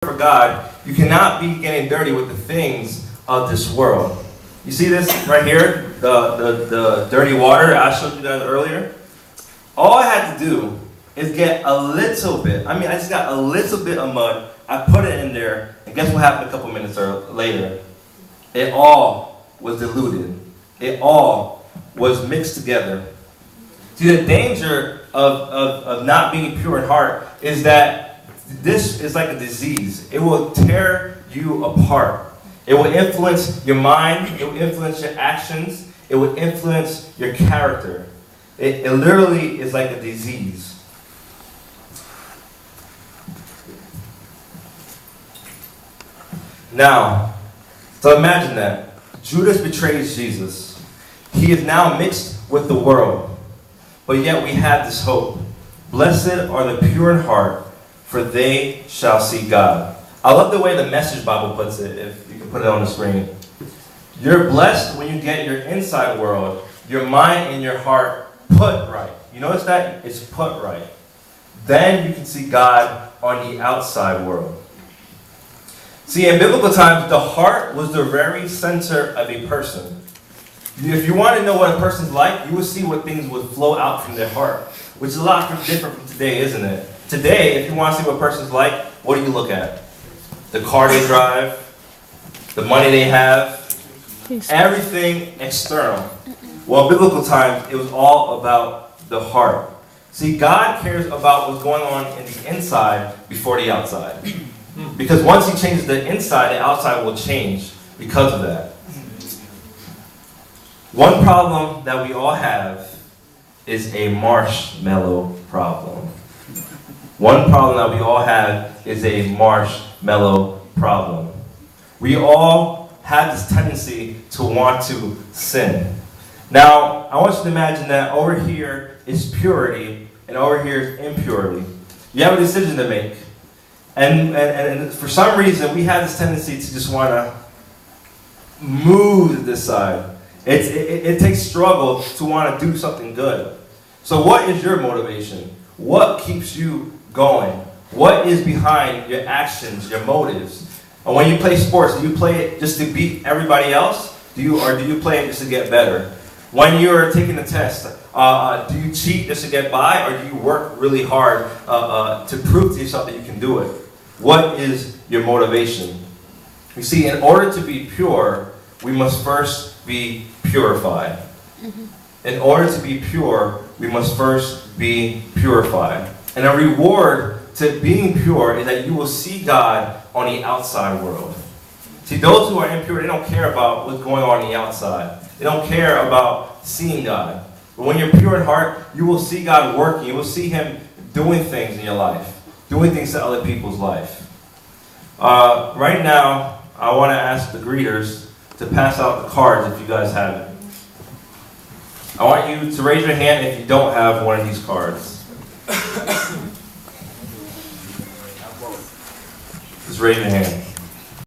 for God, you cannot be getting dirty with the things of this world. You see this right here? The dirty water I showed you guys earlier? All I had to do is get a little bit. I just got a little bit of mud. I put it in there, and guess what happened a couple minutes later? It all was diluted. It all was mixed together. See, the danger of not being pure in heart is that this is like a disease. It will tear you apart. It will influence your mind. It will influence your actions. It will influence your character. It literally is like a disease. Now, so imagine that. Judas betrays Jesus. He is now mixed with the world. But yet we have this hope. Blessed are the pure in heart, for they shall see God. I love the way the Message Bible puts it, if you can put it on the screen. You're blessed when you get your inside world, your mind and your heart put right. You notice that? It's put right. Then you can see God on the outside world. See, in biblical times, the heart was the very center of a person. If you want to know what a person's like, you will see what things would flow out from their heart, which is a lot different from today, isn't it? Today, if you want to see what a person's like, what do you look at? The car they drive, the money they have, everything external. Well, in biblical times, it was all about the heart. See, God cares about what's going on in the inside before the outside. Because once He changes the inside, the outside will change because of that. One problem that we all have is a marshmallow problem. One problem that we all have is a marshmallow problem. We all have this tendency to want to sin. Now, I want you to imagine that over here is purity and over here is impurity. You have a decision to make. And for some reason, we have this tendency to just want to move to this side. It takes struggle to want to do something good. So what is your motivation? What keeps you going? What is behind your actions, your motives? And when you play sports, do you play it just to beat everybody else? Or do you play it just to get better? When you're taking a test, do you cheat just to get by, or do you work really hard to prove to yourself that you can do it? What is your motivation? You see, in order to be pure, we must first be purified. In order to be pure, we must first be purified. And a reward to being pure is that you will see God on the outside world. See, those who are impure, they don't care about what's going on the outside. They don't care about seeing God. But when you're pure in heart, you will see God working. You will see Him doing things in your life, doing things to other people's life. Right now, I want to ask the greeters to pass out the cards if you guys have it. I want you to raise your hand if you don't have one of these cards. Just raise your hand.